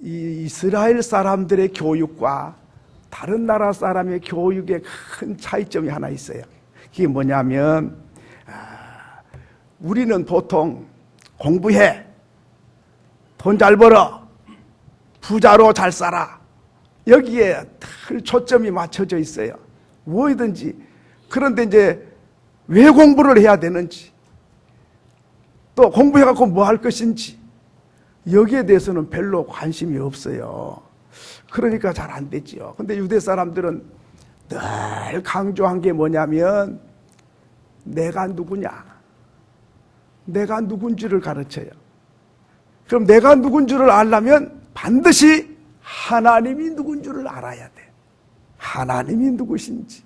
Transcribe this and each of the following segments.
이 이스라엘 사람들의 교육과 다른 나라 사람의 교육에 큰 차이점이 하나 있어요. 그게 뭐냐면 우리는 보통 공부해, 돈 잘 벌어, 부자로 잘 살아, 여기에 늘 초점이 맞춰져 있어요. 뭐든지. 그런데 이제 왜 공부를 해야 되는지, 또 공부해갖고 뭐 할 것인지, 여기에 대해서는 별로 관심이 없어요. 그러니까 잘 안 되지요. 근데 유대 사람들은 늘 강조한 게 뭐냐면 내가 누구냐, 내가 누군지를 가르쳐요. 그럼 내가 누군지를 알려면 반드시 하나님이 누군지를 알아야 돼. 하나님이 누구신지,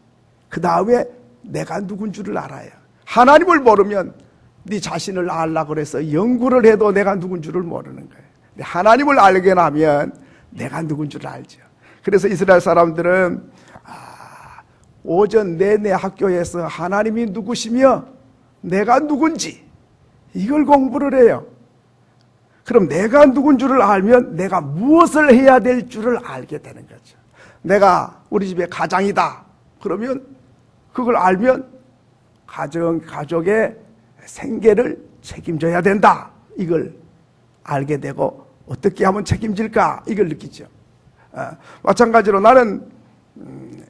그 다음에 내가 누군지를 알아야. 하나님을 모르면 네 자신을 알라고 그래서 연구를 해도 내가 누군지를 모르는 거예요. 하나님을 알게 나면 내가 누군지를 알죠. 그래서 이스라엘 사람들은 오전 내내 학교에서 하나님이 누구시며 내가 누군지 이걸 공부를 해요. 그럼 내가 누군 줄을 알면 내가 무엇을 해야 될 줄을 알게 되는 거죠. 내가 우리 집의 가장이다 그러면 그걸 알면 가족의 생계를 책임져야 된다, 이걸 알게 되고 어떻게 하면 책임질까 이걸 느끼죠. 마찬가지로 나는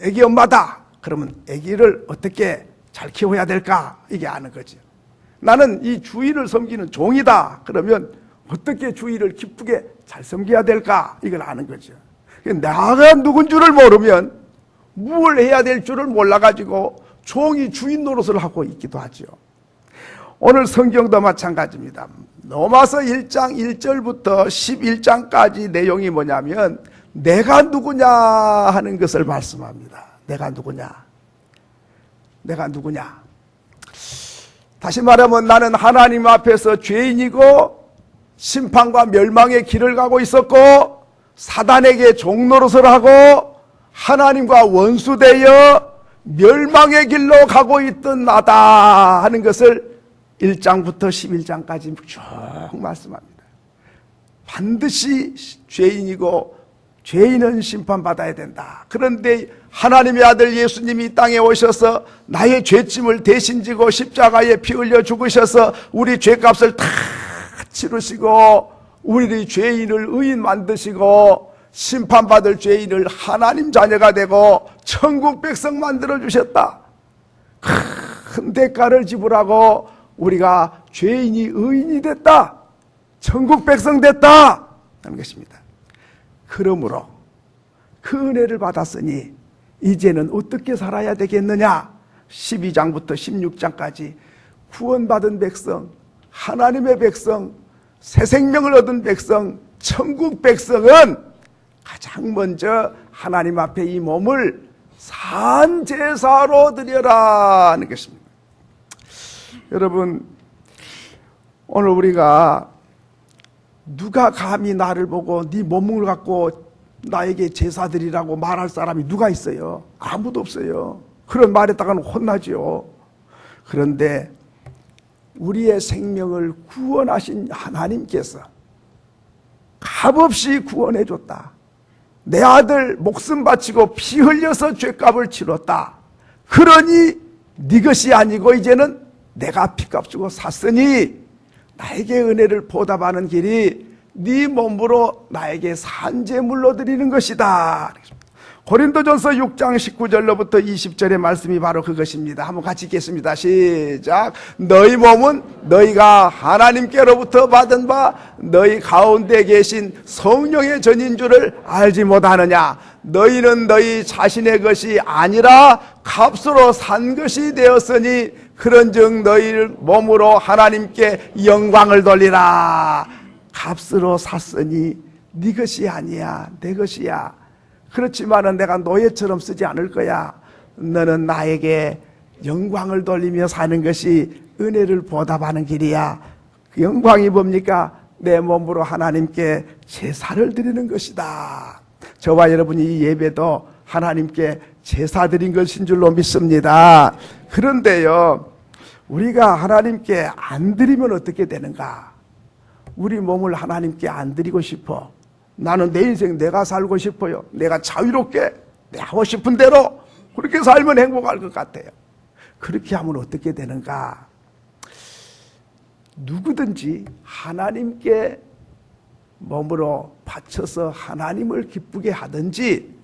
아기 엄마다 그러면 아기를 어떻게 잘 키워야 될까 이게 아는 거죠. 나는 이 주인을 섬기는 종이다 그러면 어떻게 주인을 기쁘게 잘 섬겨야 될까 이걸 아는 거죠. 내가 누군 줄을 모르면 무엇을 해야 될 줄을 몰라가지고 종이 주인 노릇을 하고 있기도 하죠. 오늘 성경도 마찬가지입니다. 로마서 1장 1절부터 11장까지 내용이 뭐냐면 내가 누구냐 하는 것을 말씀합니다. 내가 누구냐, 내가 누구냐. 다시 말하면 나는 하나님 앞에서 죄인이고 심판과 멸망의 길을 가고 있었고 사단에게 종노릇을 하고 하나님과 원수되어 멸망의 길로 가고 있던 나다 하는 것을 1장부터 11장까지 쭉 말씀합니다. 반드시 죄인이고 죄인은 심판받아야 된다. 그런데 하나님의 아들 예수님이 이 땅에 오셔서 나의 죄짐을 대신 지고 십자가에 피 흘려 죽으셔서 우리 죄값을 다 치르시고 우리 죄인을 의인 만드시고 심판받을 죄인을 하나님 자녀가 되고 천국 백성 만들어 주셨다. 큰 대가를 지불하고 우리가 죄인이 의인이 됐다, 천국 백성 됐다 하는 것입니다. 그러므로 그 은혜를 받았으니 이제는 어떻게 살아야 되겠느냐. 12장부터 16장까지 구원받은 백성, 하나님의 백성, 새 생명을 얻은 백성, 천국 백성은 가장 먼저 하나님 앞에 이 몸을 산제사로 드려라 하는 것입니다. 여러분, 오늘 우리가 누가 감히 나를 보고 네 몸을 갖고 나에게 제사 드리라고 말할 사람이 누가 있어요? 아무도 없어요. 그런 말에다가는 혼나죠. 그런데 우리의 생명을 구원하신 하나님께서 값없이 구원해 줬다. 내 아들 목숨 바치고 피 흘려서 죄값을 치렀다. 그러니 네 것이 아니고 이제는 내가 피값 주고 샀으니 나에게 은혜를 보답하는 길이 네 몸으로 나에게 산제물로 드리는 것이다. 고린도전서 6장 19절로부터 20절의 말씀이 바로 그것입니다. 한번 같이 읽겠습니다. 시작. 너희 몸은 너희가 하나님께로부터 받은 바 너희 가운데 계신 성령의 전인 줄을 알지 못하느냐. 너희는 너희 자신의 것이 아니라 값으로 산 것이 되었으니 그런즉 너희 몸으로 하나님께 영광을 돌리라. 값으로 샀으니 네 것이 아니야, 내 것이야. 그렇지만은 내가 노예처럼 쓰지 않을 거야. 너는 나에게 영광을 돌리며 사는 것이 은혜를 보답하는 길이야. 그 영광이 뭡니까? 내 몸으로 하나님께 제사를 드리는 것이다. 저와 여러분이 이 예배도 하나님께 제사 드린 것인 줄로 믿습니다. 그런데요, 우리가 하나님께 안 드리면 어떻게 되는가? 우리 몸을 하나님께 안 드리고 싶어. 나는 내 인생 내가 살고 싶어요. 내가 자유롭게 내 하고 싶은 대로 그렇게 살면 행복할 것 같아요. 그렇게 하면 어떻게 되는가? 누구든지 하나님께 몸으로 바쳐서 하나님을 기쁘게 하든지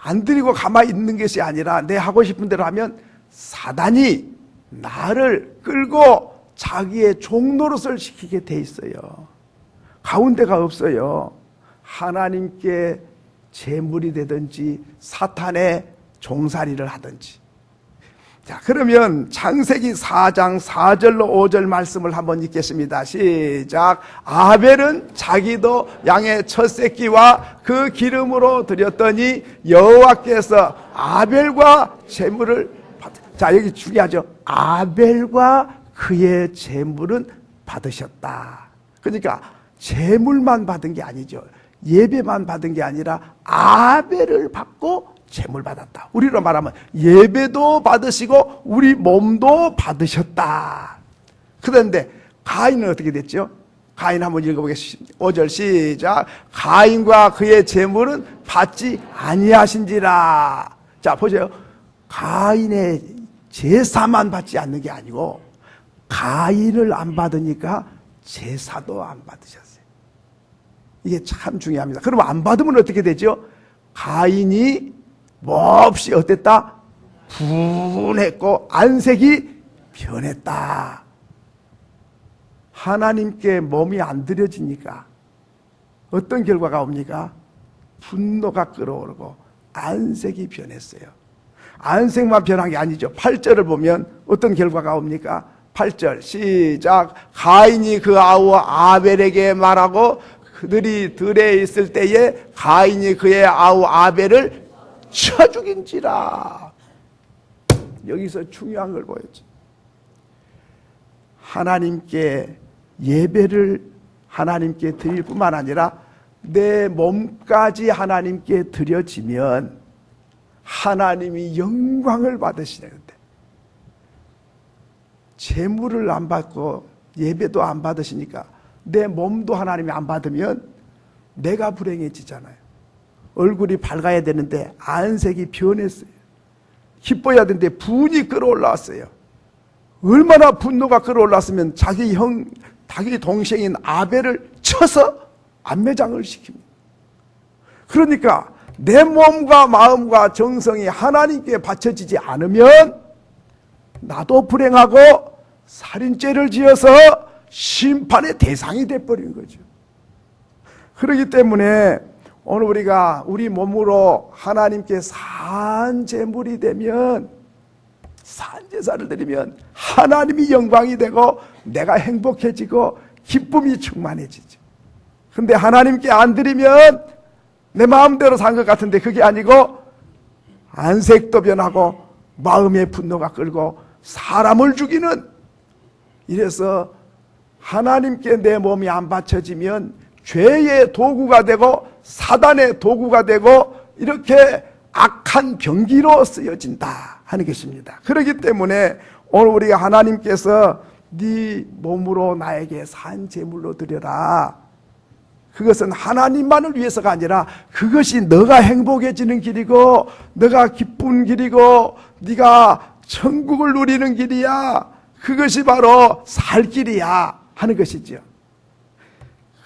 안 드리고 가만히 있는 것이 아니라 내 하고 싶은 대로 하면 사단이 나를 끌고 자기의 종노릇을 시키게 돼 있어요. 가운데가 없어요. 하나님께 제물이 되든지 사탄의 종살이를 하든지. 자, 그러면 창세기 4장 4절로 5절 말씀을 한번 읽겠습니다. 시작. 아벨은 자기도 양의 첫 새끼와 그 기름으로 드렸더니 여호와께서 아벨과 제물을 자, 여기 중요하죠. 아벨과 그의 제물은 받으셨다. 그러니까 제물만 받은 게 아니죠. 예배만 받은 게 아니라 아벨을 받고 제물 받았다. 우리로 말하면 예배도 받으시고 우리 몸도 받으셨다. 그런데 가인은 어떻게 됐죠? 가인 한번 읽어보겠습니다. 5절 시작. 가인과 그의 제물은 받지 아니하신지라. 자, 보세요. 가인의 제사만 받지 않는 게 아니고 가인을 안 받으니까 제사도 안 받으셨어요. 이게 참 중요합니다. 그러면 안 받으면 어떻게 되죠? 가인이 몹시 어땠다? 분했고 안색이 변했다. 하나님께 몸이 안 드려지니까 어떤 결과가 옵니까? 분노가 끓어오르고 안색이 변했어요. 안색만 변한 게 아니죠. 8절을 보면 어떤 결과가 옵니까? 8절 시작. 가인이 그 아우 아벨에게 말하고 그들이 들에 있을 때에 가인이 그의 아우 아벨을 쳐 죽인지라. 여기서 중요한 걸 보였죠. 하나님께 예배를 하나님께 드릴 뿐만 아니라 내 몸까지 하나님께 드려지면 하나님이 영광을 받으시는데 제물을 안 받고 예배도 안 받으시니까 내 몸도 하나님이 안 받으면 내가 불행해지잖아요. 얼굴이 밝아야 되는데 안색이 변했어요. 기뻐야 되는데 분이 끌어올라왔어요. 얼마나 분노가 끌어올랐으면 자기 동생인 아벨을 쳐서 안매장을 시킵니다. 그러니까 내 몸과 마음과 정성이 하나님께 바쳐지지 않으면 나도 불행하고 살인죄를 지어서 심판의 대상이 돼버린 거죠. 그렇기 때문에 오늘 우리가 우리 몸으로 하나님께 산 제물이 되면 산 제사를 드리면 하나님이 영광이 되고 내가 행복해지고 기쁨이 충만해지죠. 근데 하나님께 안 드리면 내 마음대로 산 것 같은데 그게 아니고 안색도 변하고 마음의 분노가 끌고 사람을 죽이는, 이래서 하나님께 내 몸이 안 바쳐지면 죄의 도구가 되고 사단의 도구가 되고 이렇게 악한 병기로 쓰여진다 하는 것입니다. 그렇기 때문에 오늘 우리가 하나님께서 네 몸으로 나에게 산 제물로 드려라, 그것은 하나님만을 위해서가 아니라 그것이 너가 행복해지는 길이고 너가 기쁜 길이고 네가 천국을 누리는 길이야, 그것이 바로 살 길이야 하는 것이죠.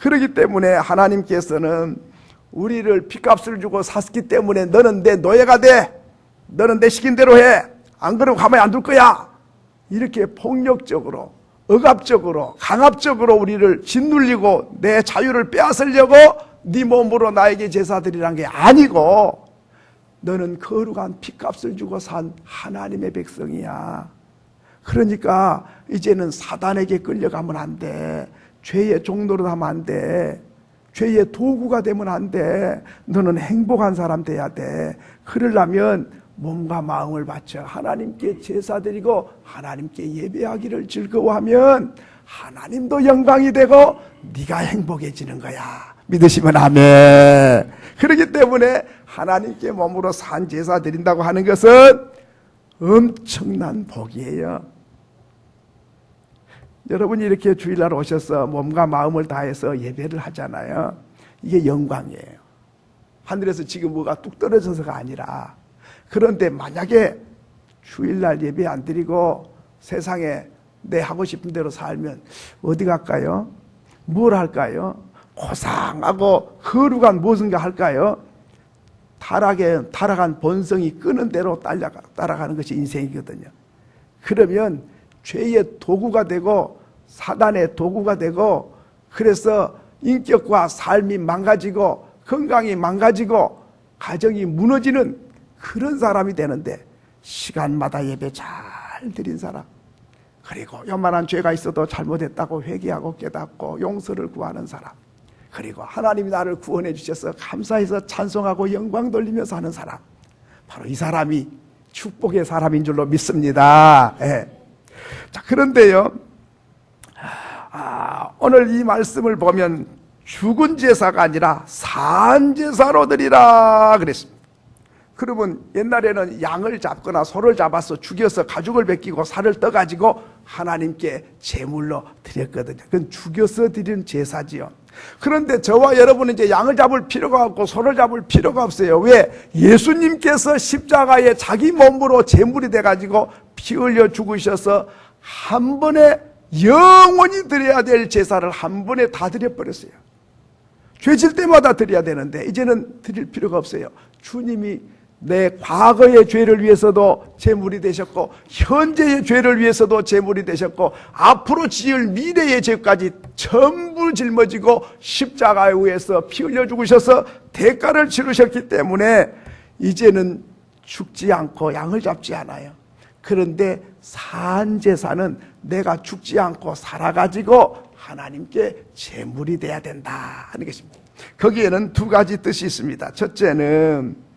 그렇기 때문에 하나님께서는 우리를 핏값을 주고 샀기 때문에 너는 내 노예가 돼, 너는 내 시킨 대로 해, 안 그러면 가만히 안 둘 거야, 이렇게 폭력적으로 억압적으로 강압적으로 우리를 짓눌리고 내 자유를 빼앗으려고 네 몸으로 나에게 제사드리란 게 아니고 너는 거룩한 핏값을 주고 산 하나님의 백성이야. 그러니까 이제는 사단에게 끌려가면 안 돼, 죄의 종노릇 하면 안 돼, 죄의 도구가 되면 안 돼. 너는 행복한 사람 돼야 돼. 그러려면 몸과 마음을 바쳐 하나님께 제사드리고 하나님께 예배하기를 즐거워하면 하나님도 영광이 되고 네가 행복해지는 거야. 믿으시면 아멘. 그렇기 때문에 하나님께 몸으로 산 제사 드린다고 하는 것은 엄청난 복이에요. 여러분이 이렇게 주일날 오셔서 몸과 마음을 다해서 예배를 하잖아요. 이게 영광이에요. 하늘에서 지금 뭐가 뚝 떨어져서가 아니라. 그런데 만약에 주일날 예배 안 드리고 세상에 내 하고 싶은 대로 살면 어디 갈까요? 뭘 할까요? 고상하고 거룩한 무엇인가 할까요? 타락한 본성이 끄는 대로 따라가는 것이 인생이거든요. 그러면 죄의 도구가 되고 사단의 도구가 되고, 그래서 인격과 삶이 망가지고 건강이 망가지고 가정이 무너지는 그런 사람이 되는데, 시간마다 예배 잘 드린 사람, 그리고 요만한 죄가 있어도 잘못했다고 회개하고 깨닫고 용서를 구하는 사람, 그리고 하나님이 나를 구원해 주셔서 감사해서 찬송하고 영광 돌리며 사는 사람, 바로 이 사람이 축복의 사람인 줄로 믿습니다. 예. 자, 그런데요, 오늘 이 말씀을 보면 죽은 제사가 아니라 산 제사로 드리라 그랬습니다. 그러면 옛날에는 양을 잡거나 소를 잡아서 죽여서 가죽을 벗기고 살을 떠가지고 하나님께 제물로 드렸거든요. 그건 죽여서 드리는 제사지요. 그런데 저와 여러분은 이제 양을 잡을 필요가 없고 소를 잡을 필요가 없어요. 왜? 예수님께서 십자가에 자기 몸으로 제물이 돼가지고 피 흘려 죽으셔서 한 번에 영원히 드려야 될 제사를 한 번에 다 드려버렸어요. 죄질 때마다 드려야 되는데 이제는 드릴 필요가 없어요. 주님이 내 과거의 죄를 위해서도 제물이 되셨고, 현재의 죄를 위해서도 제물이 되셨고, 앞으로 지을 미래의 죄까지 전부 짊어지고 십자가에 의해서 피 흘려 죽으셔서 대가를 치르셨기 때문에 이제는 죽지 않고 양을 잡지 않아요. 그런데 산 제사는 내가 죽지 않고 살아가지고 하나님께 제물이 돼야 된다 하는 것입니다. 거기에는 두 가지 뜻이 있습니다. 첫째는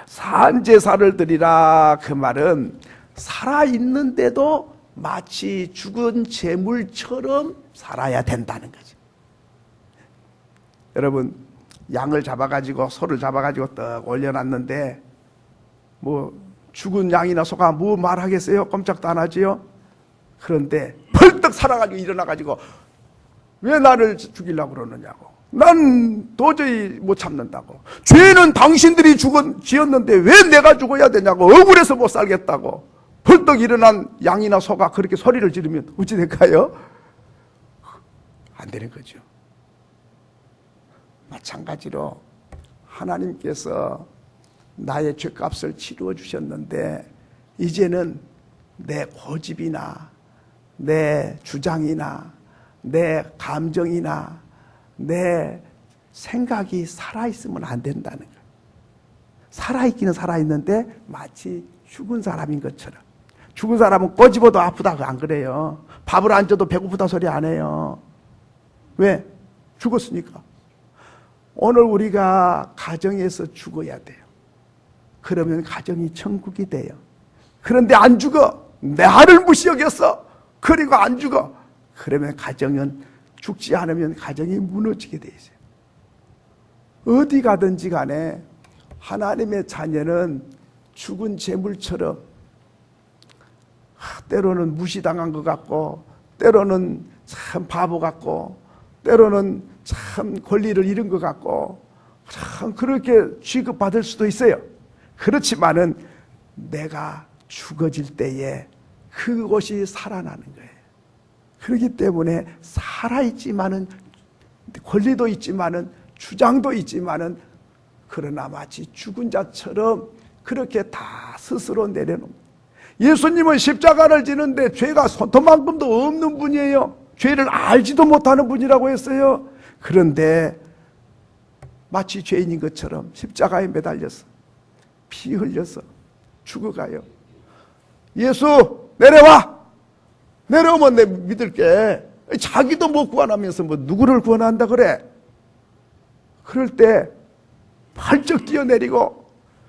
산 제사를 드리라, 그 말은 살아있는데도 마치 죽은 제물처럼 살아야 된다는 거죠. 여러분, 양을 잡아가지고 소를 잡아가지고 떡 올려놨는데 뭐 죽은 양이나 소가 뭐 말하겠어요? 꼼짝도 안 하지요? 그런데 벌떡 살아가지고 일어나가지고 왜 나를 죽이려고 그러느냐고, 난 도저히 못 참는다고, 죄는 당신들이 지었는데 왜 내가 죽어야 되냐고, 억울해서 못 살겠다고 벌떡 일어난 양이나 소가 그렇게 소리를 지르면 어찌 될까요? 안 되는 거죠. 마찬가지로 하나님께서 나의 죄값을 치루어 주셨는데 이제는 내 고집이나 내 주장이나 내 감정이나 내 생각이 살아있으면 안 된다는 거예요. 살아있기는 살아있는데 마치 죽은 사람인 것처럼. 죽은 사람은 꼬집어도 아프다고 안 그래요. 밥을 안 줘도 배고프다 소리 안 해요. 왜? 죽었으니까. 오늘 우리가 가정에서 죽어야 돼요. 그러면 가정이 천국이 돼요. 그런데 안 죽어. 내 아를 무시 여겼어. 그리고 안 죽어. 그러면 가정은 죽지 않으면 가정이 무너지게 돼 있어요. 어디 가든지 간에 하나님의 자녀는 죽은 재물처럼 때로는 무시당한 것 같고, 때로는 참 바보 같고, 때로는 참 권리를 잃은 것 같고, 참 그렇게 취급받을 수도 있어요. 그렇지만은 내가 죽어질 때에 그것이 살아나는 거예요. 그렇기 때문에 살아있지만은, 권리도 있지만은, 주장도 있지만은, 그러나 마치 죽은 자처럼 그렇게 다 스스로 내려놓습니다. 예수님은 십자가를 지는데 죄가 손톱만큼도 없는 분이에요. 죄를 알지도 못하는 분이라고 했어요. 그런데 마치 죄인인 것처럼 십자가에 매달려서 피 흘려서 죽어가요. 예수 내려와! 내려오면 내 믿을게. 자기도 못 구원하면서 뭐 누구를 구원한다 그래? 그럴 때 활쩍 뛰어내리고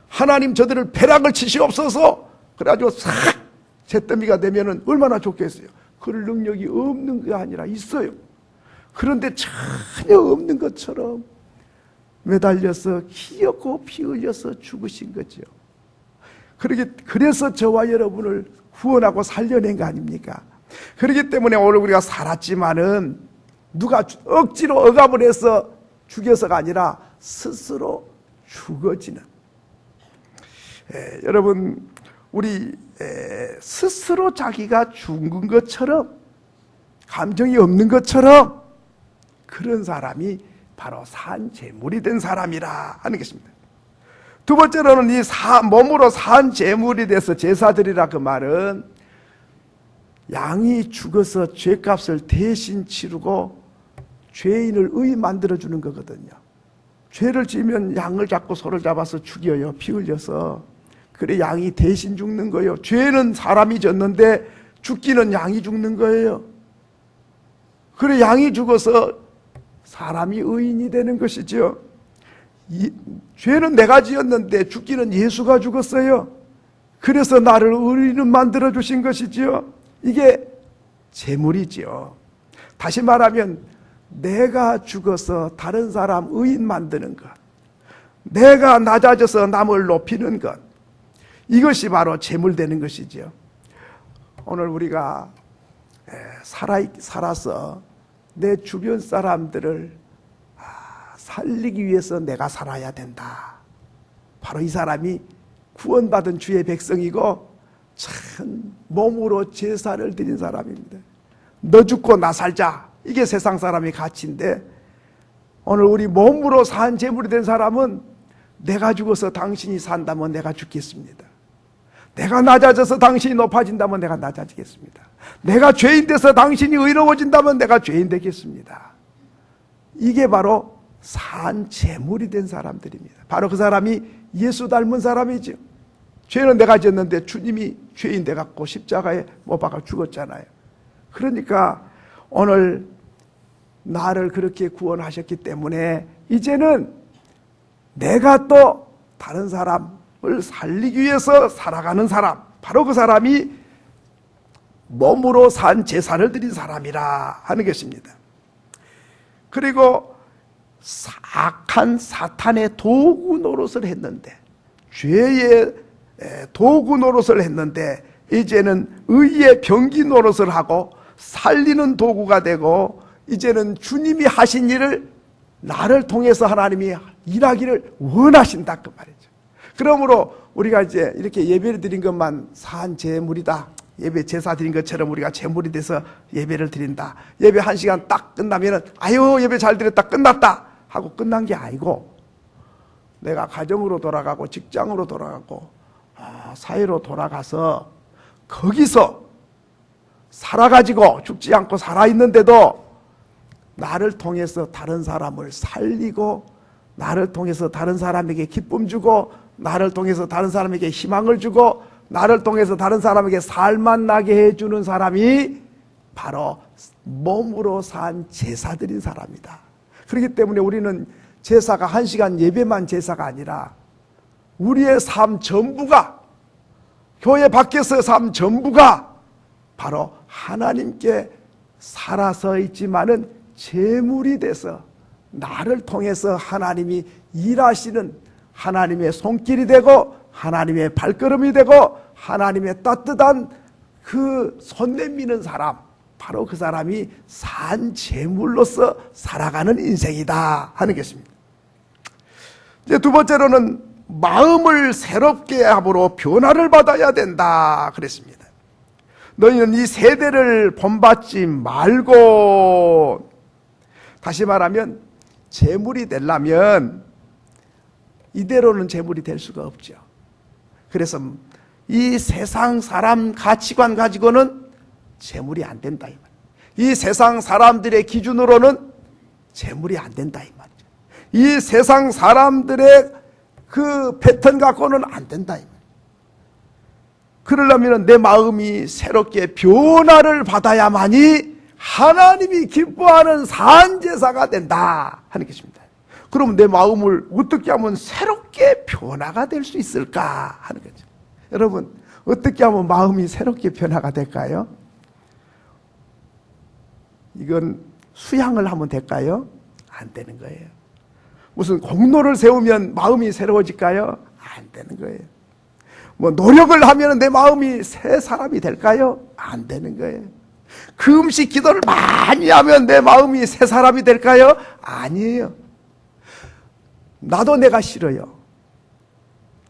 하나님 저들을 벼락을 치시옵소서, 그래가지고 싹 잿더미가 되면은 얼마나 좋겠어요. 그럴 능력이 없는 게 아니라 있어요. 그런데 전혀 없는 것처럼 매달려서 기어고 피 흘려서 죽으신 거죠. 그래서 저와 여러분을 구원하고 살려낸 거 아닙니까? 그렇기 때문에 오늘 우리가 살았지만은 누가 억지로 억압을 해서 죽여서가 아니라 스스로 죽어지는. 여러분, 우리 스스로 자기가 죽은 것처럼, 감정이 없는 것처럼 그런 사람이 바로 산 제물이 된 사람이라 하는 것입니다. 두 번째로는 이 몸으로 산 제물이 돼서 제사드리라, 그 말은 양이 죽어서 죄값을 대신 치르고 죄인을 의인 만들어주는 거거든요. 죄를 지으면 양을 잡고 소를 잡아서 죽여요. 피 흘려서. 그래 양이 대신 죽는 거예요. 죄는 사람이 졌는데 죽기는 양이 죽는 거예요. 그래 양이 죽어서 사람이 의인이 되는 것이죠. 죄는 내가 지었는데 죽기는 예수가 죽었어요. 그래서 나를 의인을 만들어 주신 것이지요. 이게 제물이지요. 다시 말하면 내가 죽어서 다른 사람 의인 만드는 것, 내가 낮아져서 남을 높이는 것, 이것이 바로 제물 되는 것이지요. 오늘 우리가 살아서 내 주변 사람들을 살리기 위해서 내가 살아야 된다. 바로 이 사람이 구원받은 주의 백성이고 참 몸으로 제사를 드린 사람입니다. 너 죽고 나 살자, 이게 세상 사람의 가치인데, 오늘 우리 몸으로 산 제물이 된 사람은 내가 죽어서 당신이 산다면 내가 죽겠습니다. 내가 낮아져서 당신이 높아진다면 내가 낮아지겠습니다. 내가 죄인 돼서 당신이 의로워진다면 내가 죄인 되겠습니다. 이게 바로 산 제물이 된 사람들입니다. 바로 그 사람이 예수 닮은 사람이죠. 죄는 내가 지었는데 주님이 죄인 돼갖고 십자가에 못 박아 죽었잖아요. 그러니까 오늘 나를 그렇게 구원하셨기 때문에 이제는 내가 또 다른 사람을 살리기 위해서 살아가는 사람, 바로 그 사람이 몸으로 산 제사를 드린 사람이라 하는 것입니다. 그리고 악한 사탄의 도구 노릇을 했는데, 죄의 도구 노릇을 했는데 이제는 의의 병기 노릇을 하고 살리는 도구가 되고, 이제는 주님이 하신 일을 나를 통해서 하나님이 일하기를 원하신다, 그 말이죠. 그러므로 우리가 이제 이렇게 예배를 드린 것만 산 제물이다, 예배 제사 드린 것처럼 우리가 제물이 돼서 예배를 드린다, 예배 1시간 딱 끝나면은 아유 예배 잘 드렸다 끝났다 하고 끝난 게 아니고, 내가 가정으로 돌아가고 직장으로 돌아가고 사회로 돌아가서 거기서 살아가지고 죽지 않고 살아있는데도 나를 통해서 다른 사람을 살리고, 나를 통해서 다른 사람에게 기쁨 주고, 나를 통해서 다른 사람에게 희망을 주고, 나를 통해서 다른 사람에게 살맛 나게 해주는 사람이 바로 몸으로 산 제사 드린 사람이다. 그렇기 때문에 우리는 제사가 1시간 예배만 제사가 아니라 우리의 삶 전부가, 교회 밖에서의 삶 전부가 바로 하나님께 살아서 있지만은 제물이 돼서 나를 통해서 하나님이 일하시는 하나님의 손길이 되고 하나님의 발걸음이 되고 하나님의 따뜻한 그 손 내미는 사람, 바로 그 사람이 산 제물로서 살아가는 인생이다 하는 것입니다. 이제 두 번째로는 마음을 새롭게 함으로 변화를 받아야 된다 그랬습니다. 너희는 이 세대를 본받지 말고, 다시 말하면 제물이 되려면 이대로는 제물이 될 수가 없죠. 그래서 이 세상 사람 가치관 가지고는 제물이 안 된다 이 말이에요. 이 세상 사람들의 기준으로는 제물이 안 된다 이 말이죠. 이 세상 사람들의 그 패턴 갖고는 안 된다 이 말이에요. 그러려면 내 마음이 새롭게 변화를 받아야만이 하나님이 기뻐하는 산제사가 된다 하는 것입니다. 그럼 내 마음을 어떻게 하면 새롭게 변화가 될 수 있을까 하는 거죠. 여러분, 어떻게 하면 마음이 새롭게 변화가 될까요? 이건 수양을 하면 될까요? 안 되는 거예요. 무슨 공로를 세우면 마음이 새로워질까요? 안 되는 거예요. 뭐 노력을 하면 내 마음이 새 사람이 될까요? 안 되는 거예요. 금식 기도를 많이 하면 내 마음이 새 사람이 될까요? 아니에요. 나도 내가 싫어요.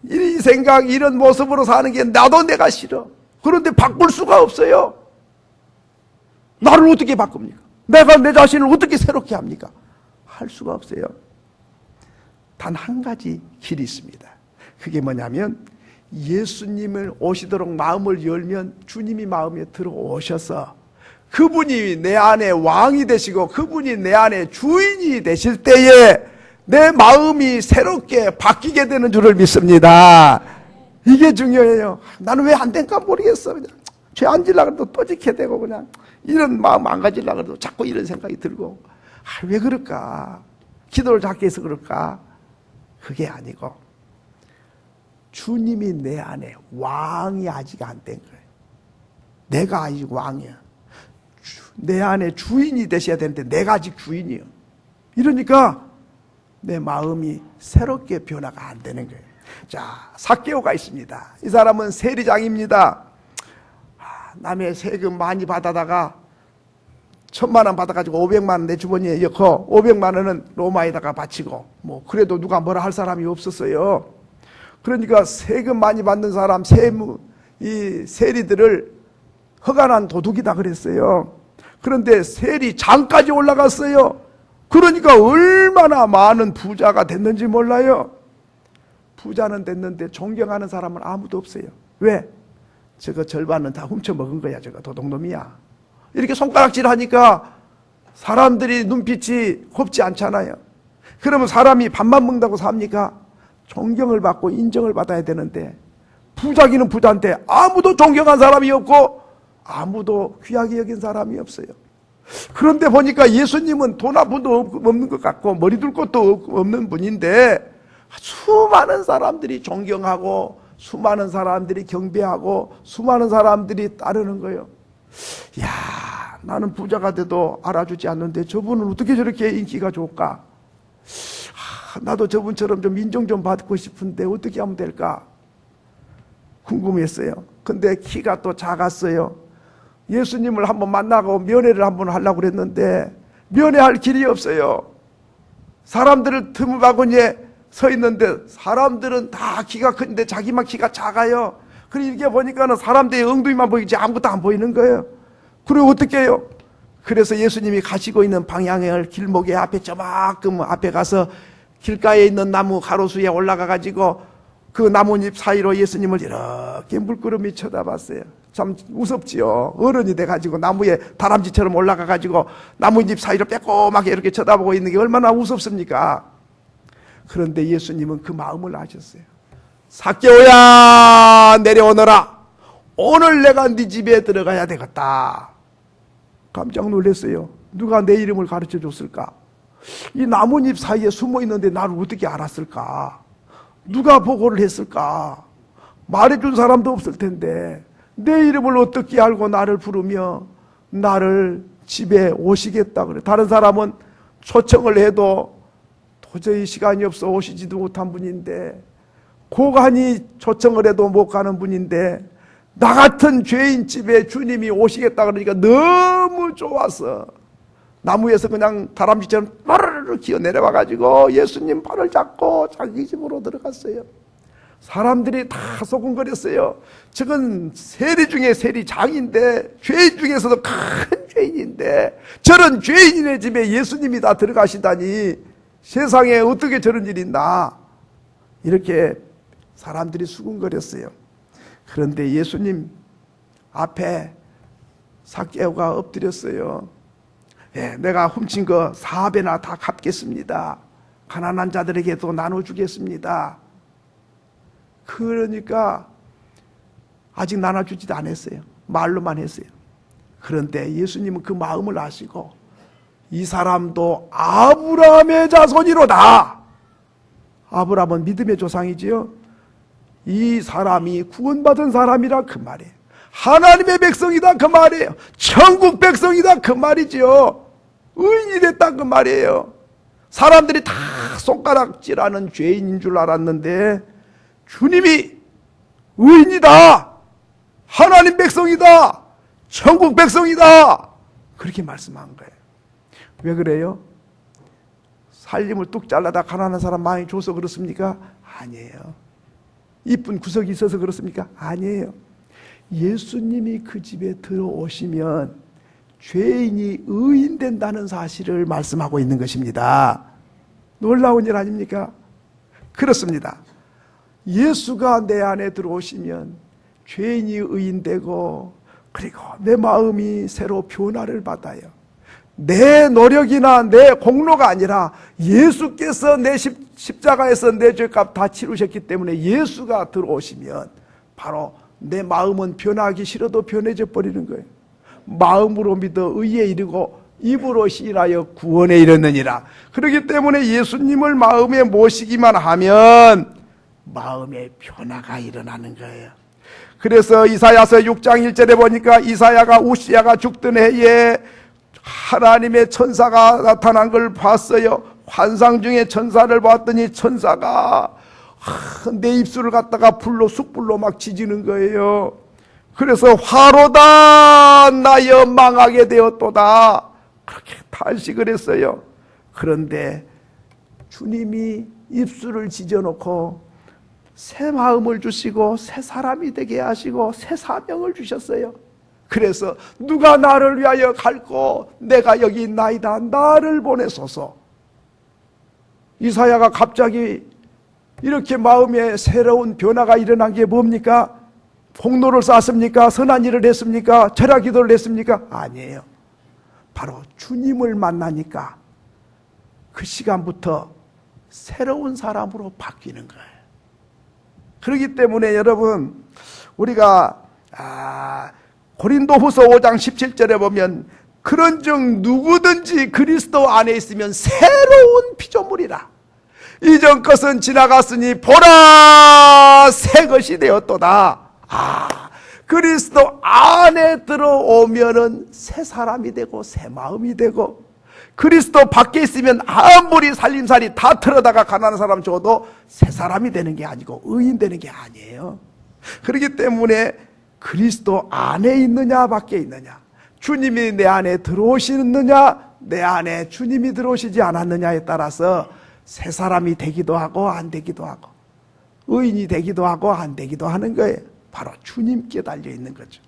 이 생각, 이런 모습으로 사는 게 나도 내가 싫어. 그런데 바꿀 수가 없어요. 나를 어떻게 바꿉니까? 내가 내 자신을 어떻게 새롭게 합니까? 할 수가 없어요. 단 한 가지 길이 있습니다. 그게 뭐냐면 예수님을 오시도록 마음을 열면 주님이 마음에 들어오셔서 그분이 내 안에 왕이 되시고 그분이 내 안에 주인이 되실 때에 내 마음이 새롭게 바뀌게 되는 줄을 믿습니다. 이게 중요해요. 나는 왜 안 된가 모르겠어. 그냥 죄 안 지려고 해도 또 지게 되고 그냥 이런 마음 안 가지려고 해도 자꾸 이런 생각이 들고 왜 그럴까? 기도를 작게 해서 그럴까? 그게 아니고 주님이 내 안에 왕이 아직 안 된 거예요. 내가 아직 왕이야. 내 안에 주인이 되셔야 되는데 내가 아직 주인이에요. 이러니까 내 마음이 새롭게 변화가 안 되는 거예요. 자, 삭개오가 있습니다. 이 사람은 세리장입니다. 남의 세금 많이 받아다가 1,000만 원 받아가지고 500만 원 내 주머니에 넣고 500만 원은 로마에다가 바치고 뭐 그래도 누가 뭐라 할 사람이 없었어요. 그러니까 세금 많이 받는 사람, 이 세리들을 허간한 도둑이다 그랬어요. 그런데 세리장까지 올라갔어요. 그러니까 얼마나 많은 부자가 됐는지 몰라요. 부자는 됐는데 존경하는 사람은 아무도 없어요. 왜? 저거 절반은 다 훔쳐먹은 거야. 저거 도둑놈이야. 이렇게 손가락질 하니까 사람들이 눈빛이 곱지 않잖아요. 그러면 사람이 밥만 먹는다고 삽니까? 존경을 받고 인정을 받아야 되는데 부자기는 부자인데 아무도 존경한 사람이 없고 아무도 귀하게 여긴 사람이 없어요. 그런데 보니까 예수님은 돈 한 푼도 없는 것 같고 머리 둘 것도 없는 분인데 수많은 사람들이 존경하고 수많은 사람들이 경배하고 수많은 사람들이 따르는 거예요. 야, 나는 부자가 돼도 알아주지 않는데 저분은 어떻게 저렇게 인기가 좋을까? 나도 저분처럼 좀 인정 좀 받고 싶은데 어떻게 하면 될까? 궁금했어요. 근데 키가 또 작았어요. 예수님을 한번 만나고 면회를 한번 하려고 그랬는데 면회할 길이 없어요. 사람들을 틈을 바구니에 서 있는데 사람들은 다 키가 큰데 자기만 키가 작아요. 그리고 이렇게 보니까는 사람들의 엉덩이만 보이지 아무것도 안 보이는 거예요. 그리고 어떻게 해요? 그래서 예수님이 가시고 있는 방향을 길목에 앞에 저만큼 앞에 가서 길가에 있는 나무 가로수에 올라가 가지고 그 나뭇잎 사이로 예수님을 이렇게 물끄러미 쳐다봤어요. 참 무섭지요. 어른이 돼가지고 나무에 다람쥐처럼 올라가 가지고 나뭇잎 사이로 빼꼼하게 이렇게 쳐다보고 있는 게 얼마나 무섭습니까? 그런데 예수님은 그 마음을 아셨어요. 삭개오야 내려오너라. 오늘 내가 네 집에 들어가야 되겠다. 깜짝 놀랐어요. 누가 내 이름을 가르쳐 줬을까? 이 나뭇잎 사이에 숨어 있는데 나를 어떻게 알았을까? 누가 보고를 했을까? 말해준 사람도 없을 텐데 내 이름을 어떻게 알고 나를 부르며 나를 집에 오시겠다 그래. 다른 사람은 초청을 해도 도저히 시간이 없어 오시지도 못한 분인데 고간이 초청을 해도 못 가는 분인데 나 같은 죄인 집에 주님이 오시겠다 그러니까 너무 좋아서 나무에서 그냥 다람쥐처럼 빠르르 기어 내려와가지고 예수님 발을 잡고 자기 집으로 들어갔어요. 사람들이 다 소곤거렸어요. 저건 세리 중에 세리장인데 죄인 중에서도 큰 죄인인데 저런 죄인의 집에 예수님이 다 들어가시다니 세상에 어떻게 저런 일이 있나 이렇게 사람들이 수군거렸어요. 그런데 예수님 앞에 삭개오가 엎드렸어요. 예, 내가 훔친 거 4배나 다 갚겠습니다. 가난한 자들에게도 나눠주겠습니다. 그러니까 아직 나눠주지도 않았어요. 말로만 했어요. 그런데 예수님은 그 마음을 아시고 이 사람도 아브라함의 자손이로다. 아브라함은 믿음의 조상이지요. 이 사람이 구원받은 사람이라 그 말이에요. 하나님의 백성이다 그 말이에요. 천국 백성이다 그 말이지요. 의인이 됐다 그 말이에요. 사람들이 다 손가락질하는 죄인인 줄 알았는데 주님이 의인이다, 하나님 백성이다, 천국 백성이다 그렇게 말씀한 거예요. 왜 그래요? 살림을 뚝 잘라다 가난한 사람 많이 줘서 그렇습니까? 아니에요. 이쁜 구석이 있어서 그렇습니까? 아니에요. 예수님이 그 집에 들어오시면 죄인이 의인 된다는 사실을 말씀하고 있는 것입니다. 놀라운 일 아닙니까? 그렇습니다. 예수가 내 안에 들어오시면 죄인이 의인되고, 그리고 내 마음이 새로 변화를 받아요. 내 노력이나 내 공로가 아니라 예수께서 내 십자가에서 내 죄값 다 치르셨기 때문에 예수가 들어오시면 바로 내 마음은 변하기 싫어도 변해져 버리는 거예요. 마음으로 믿어 의에 이르고 입으로 시인하여 구원에 이르느니라. 그렇기 때문에 예수님을 마음에 모시기만 하면 마음의 변화가 일어나는 거예요. 그래서 이사야서 6장 1절에 보니까 이사야가 우시야가 죽던 해에 하나님의 천사가 나타난 걸 봤어요. 환상 중에 천사를 봤더니 천사가 내 입술을 갖다가 숯불로 막 지지는 거예요. 그래서 화로다 나여 망하게 되었도다, 그렇게 탄식을 했어요. 그런데 주님이 입술을 지져놓고 새 마음을 주시고 새 사람이 되게 하시고 새 사명을 주셨어요. 그래서 누가 나를 위하여 갈고 내가 여기 있나이다, 나를 보내소서. 이사야가 갑자기 이렇게 마음에 새로운 변화가 일어난 게 뭡니까? 폭로를 쌓았습니까? 선한 일을 했습니까? 절하 기도를 했습니까? 아니에요. 바로 주님을 만나니까 그 시간부터 새로운 사람으로 바뀌는 거예요. 그렇기 때문에 여러분, 우리가 고린도후서 5장 17절에 보면 그런즉 누구든지 그리스도 안에 있으면 새로운 피조물이라. 이전 것은 지나갔으니 보라 새 것이 되었도다. 그리스도 안에 들어오면은 새 사람이 되고 새 마음이 되고, 그리스도 밖에 있으면 아무리 살림살이 다 틀어다가 가난한 사람 줘도 새 사람이 되는 게 아니고 의인 되는 게 아니에요. 그렇기 때문에 그리스도 안에 있느냐 밖에 있느냐, 주님이 내 안에 들어오시느냐 내 안에 주님이 들어오시지 않았느냐에 따라서 새 사람이 되기도 하고 안 되기도 하고, 의인이 되기도 하고 안 되기도 하는 거예요. 바로 주님께 달려있는 거죠.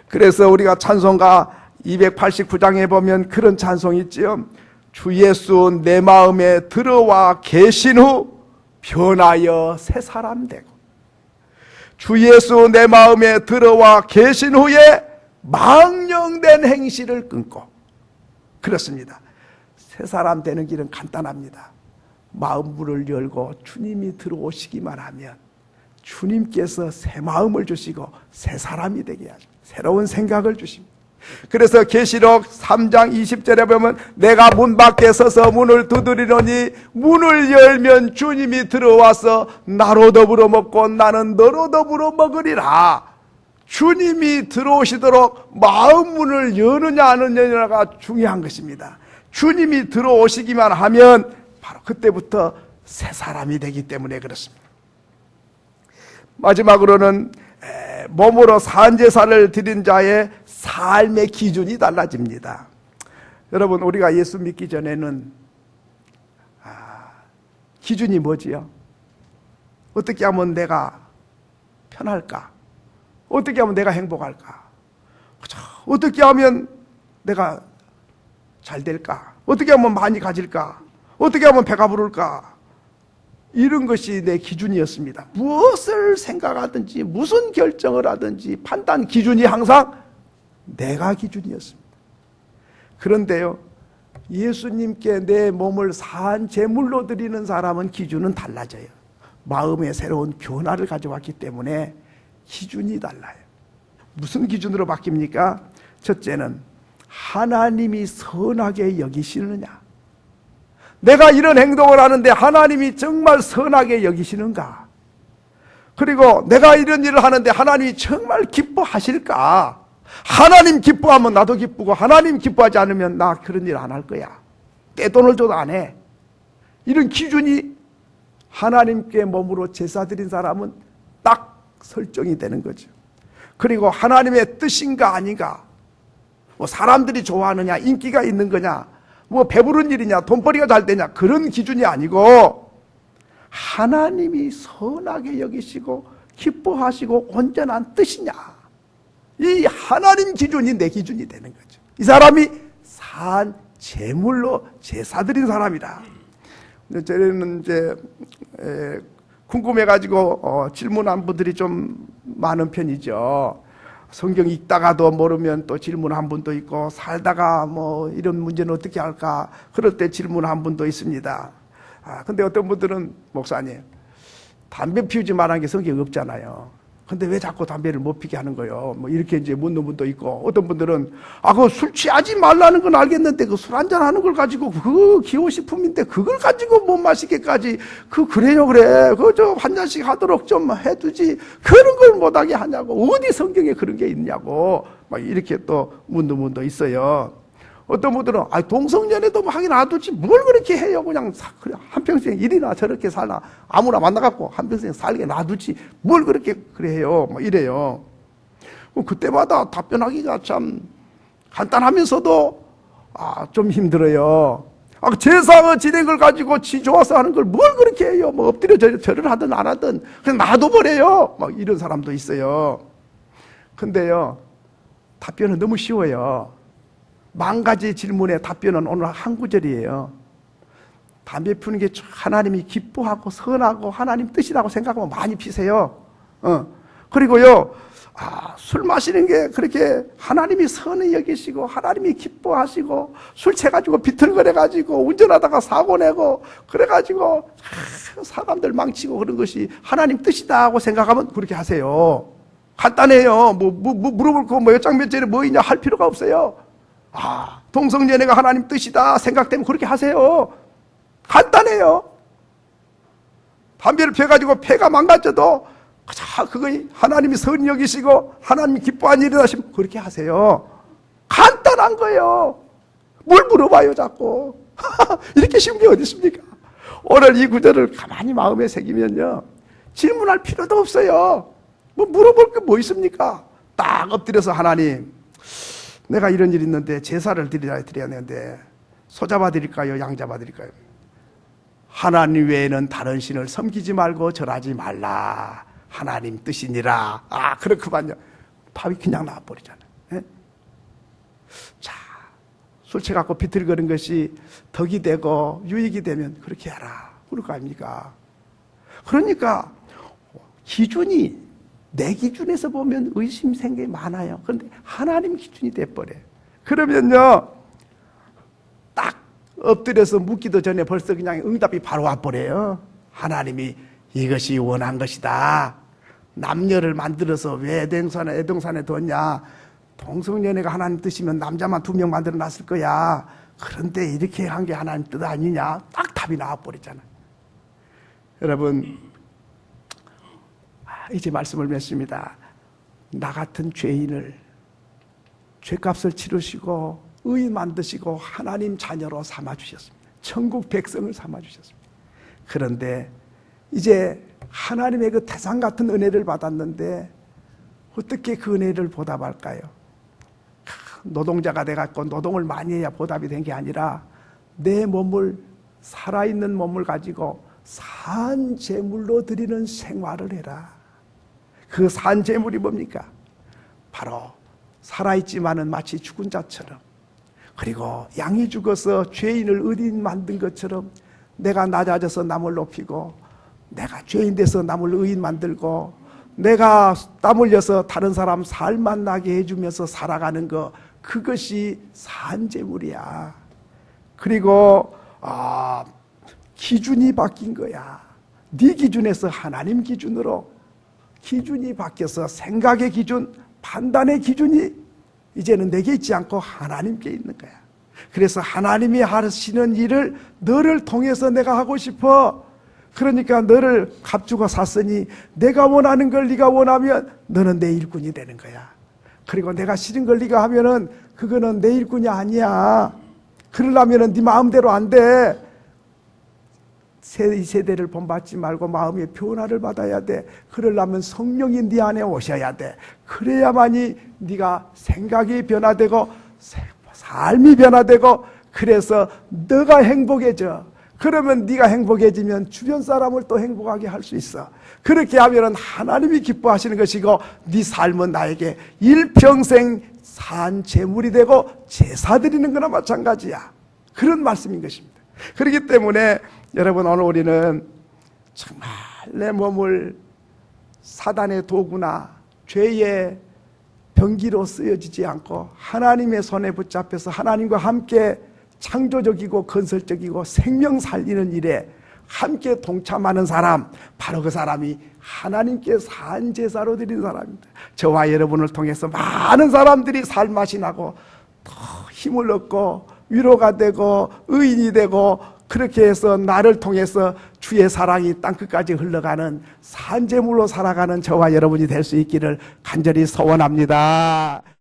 그래서 우리가 찬송가 289장에 보면 그런 찬송이 있지요. 주 예수 내 마음에 들어와 계신 후 변하여 새 사람 되고, 주 예수 내 마음에 들어와 계신 후에 망령된 행실을 끊고. 그렇습니다. 새 사람 되는 길은 간단합니다. 마음 문을 열고 주님이 들어오시기만 하면 주님께서 새 마음을 주시고 새 사람이 되게 하죠. 새로운 생각을 주십니다. 그래서 계시록 3장 20절에 보면 내가 문 밖에 서서 문을 두드리노니 문을 열면 주님이 들어와서 나로 더불어 먹고 나는 너로 더불어 먹으리라. 주님이 들어오시도록 마음 문을 여느냐 안 여느냐가 중요한 것입니다. 주님이 들어오시기만 하면 바로 그때부터 새 사람이 되기 때문에 그렇습니다. 마지막으로는 몸으로 산제사를 드린 자의 삶의 기준이 달라집니다. 여러분, 우리가 예수 믿기 전에는 기준이 뭐지요? 어떻게 하면 내가 편할까? 어떻게 하면 내가 행복할까? 어떻게 하면 내가 잘 될까? 어떻게 하면 많이 가질까? 어떻게 하면 배가 부를까? 이런 것이 내 기준이었습니다. 무엇을 생각하든지 무슨 결정을 하든지 판단 기준이 항상 내가 기준이었습니다. 그런데요, 예수님께 내 몸을 산 제물로 드리는 사람은 기준은 달라져요. 마음의 새로운 변화를 가져왔기 때문에 기준이 달라요. 무슨 기준으로 바뀝니까? 첫째는 하나님이 선하게 여기시느냐. 내가 이런 행동을 하는데 하나님이 정말 선하게 여기시는가? 그리고 내가 이런 일을 하는데 하나님이 정말 기뻐하실까? 하나님 기뻐하면 나도 기쁘고 하나님 기뻐하지 않으면 나 그런 일 안 할 거야. 떼돈을 줘도 안 해. 이런 기준이 하나님께 몸으로 제사 드린 사람은 딱 설정이 되는 거죠. 그리고 하나님의 뜻인가 아닌가, 뭐 사람들이 좋아하느냐, 인기가 있는 거냐, 뭐 배부른 일이냐, 돈벌이가 잘 되냐, 그런 기준이 아니고 하나님이 선하게 여기시고 기뻐하시고 온전한 뜻이냐, 이 하나님 기준이 내 기준이 되는 거죠. 이 사람이 산 제물로 제사 드린 사람이다. 저는 이제 궁금해가지고 질문한 분들이 좀 많은 편이죠. 성경 읽다가도 모르면 또 질문한 분도 있고, 살다가 뭐 이런 문제는 어떻게 할까, 그럴 때 질문한 분도 있습니다. 근데 어떤 분들은, 목사님, 담배 피우지 말라는 게 성경에 없잖아요. 근데 왜 자꾸 담배를 못 피게 하는 거예요? 뭐 이렇게 이제 묻는 분도 있고, 어떤 분들은 그거 술 취하지 말라는 건 알겠는데 그 술 한잔 하는 걸 가지고 그 기호식품인데 그걸 가지고 못 마시게까지 그래요, 그래. 저 한 잔씩 하도록 좀 해두지. 그런 걸 못하게 하냐고. 어디 성경에 그런 게 있냐고. 막 이렇게 또 묻는 분도 있어요. 어떤 분들은 동성연애도 하긴 놔두지 뭘 그렇게 해요. 그냥 한평생 이리나 저렇게 살나 아무나 만나갖고 한평생 살게 놔두지 뭘 그렇게 그래 해요. 뭐 이래요. 그때마다 답변하기가 참 간단하면서도 좀 힘들어요. 제사 지낸 걸 가지고 지 좋아서 하는 걸 뭘 그렇게 해요. 뭐 엎드려 절을 하든 안 하든 그냥 놔둬버려요. 막 이런 사람도 있어요. 근데요, 답변은 너무 쉬워요. 10,000가지 질문의 답변은 오늘 한 구절이에요. 담배 피우는 게 하나님이 기뻐하고 선하고 하나님 뜻이라고 생각하면 많이 피세요. 그리고요, 술 마시는 게 그렇게 하나님이 선히 여기시고 하나님이 기뻐하시고 술 취해가지고 비틀거려가지고 운전하다가 사고 내고 그래가지고 사람들 망치고 그런 것이 하나님 뜻이다 하고 생각하면 그렇게 하세요. 간단해요. 뭐 물어볼 거 몇 장 몇 절에 뭐 있냐 할 필요가 없어요. 동성연애가 하나님 뜻이다 생각되면 그렇게 하세요. 간단해요. 담배를 피워가지고 폐가 망가져도 그거 하나님이 선히 여기시고 하나님이 기뻐하는 일이다 싶으면 그렇게 하세요. 간단한 거예요. 뭘 물어봐요 자꾸. 이렇게 쉬운 게 어디 있습니까? 오늘 이 구절을 가만히 마음에 새기면요, 질문할 필요도 없어요. 뭐 물어볼 게 뭐 있습니까? 딱 엎드려서, 하나님, 내가 이런 일이 있는데 제사를 드려야 되는데 소 잡아드릴까요? 양 잡아드릴까요? 하나님 외에는 다른 신을 섬기지 말고 절하지 말라. 하나님 뜻이니라. 그렇구만요. 답이 그냥 나와버리잖아요. 자, 술 취해갖고 비틀거리는 것이 덕이 되고 유익이 되면 그렇게 하라. 그럴 거 아닙니까? 그러니까 기준이 내 기준에서 보면 의심 생각이 많아요. 그런데 하나님 기준이 돼버려요. 그러면요, 딱 엎드려서 묻기도 전에 벌써 그냥 응답이 바로 와버려요. 하나님이 이것이 원한 것이다. 남녀를 만들어서 왜 애동산에 뒀냐. 동성연애가 하나님 뜻이면 남자만 2명 만들어 놨을 거야. 그런데 이렇게 한 게 하나님 뜻 아니냐. 딱 답이 나와버리잖아요. 여러분, 이제 말씀을 맺습니다. 나 같은 죄인을 죄값을 치르시고 의인 만드시고 하나님 자녀로 삼아주셨습니다. 천국 백성을 삼아주셨습니다. 그런데 이제 하나님의 그 태산 같은 은혜를 받았는데 어떻게 그 은혜를 보답할까요? 노동자가 돼갖고 노동을 많이 해야 보답이 된 게 아니라 내 몸을, 살아있는 몸을 가지고 산 제물로 드리는 생활을 해라. 그 산 제물이 뭡니까? 바로 살아있지만은 마치 죽은 자처럼, 그리고 양이 죽어서 죄인을 의인 만든 것처럼 내가 낮아져서 남을 높이고, 내가 죄인 돼서 남을 의인 만들고, 내가 땀 흘려서 다른 사람 살만 나게 해주면서 살아가는 거, 그것이 산 제물이야. 그리고 기준이 바뀐 거야. 네 기준에서 하나님 기준으로 기준이 바뀌어서 생각의 기준, 판단의 기준이 이제는 내게 있지 않고 하나님께 있는 거야. 그래서 하나님이 하시는 일을 너를 통해서 내가 하고 싶어. 그러니까 너를 값주고 샀으니 내가 원하는 걸 네가 원하면 너는 내 일꾼이 되는 거야. 그리고 내가 싫은 걸 네가 하면은 그거는 내 일꾼이 아니야. 그러려면은 네 마음대로 안 돼. 이 세대를 본받지 말고 마음의 변화를 받아야 돼. 그러려면 성령이 네 안에 오셔야 돼. 그래야만이 네가 생각이 변화되고 삶이 변화되고 그래서 너가 행복해져. 그러면 네가 행복해지면 주변 사람을 또 행복하게 할 수 있어. 그렇게 하면은 하나님이 기뻐하시는 것이고 네 삶은 나에게 일평생 산 제물이 되고 제사 드리는 거나 마찬가지야. 그런 말씀인 것입니다. 그렇기 때문에 여러분, 오늘 우리는 정말 내 몸을 사단의 도구나 죄의 병기로 쓰여지지 않고 하나님의 손에 붙잡혀서 하나님과 함께 창조적이고 건설적이고 생명 살리는 일에 함께 동참하는 사람, 바로 그 사람이 하나님께 산 제사로 드리는 사람입니다. 저와 여러분을 통해서 많은 사람들이 살맛이 나고 더 힘을 얻고 위로가 되고 의인이 되고, 그렇게 해서 나를 통해서 주의 사랑이 땅끝까지 흘러가는 산제물로 살아가는 저와 여러분이 될 수 있기를 간절히 소원합니다.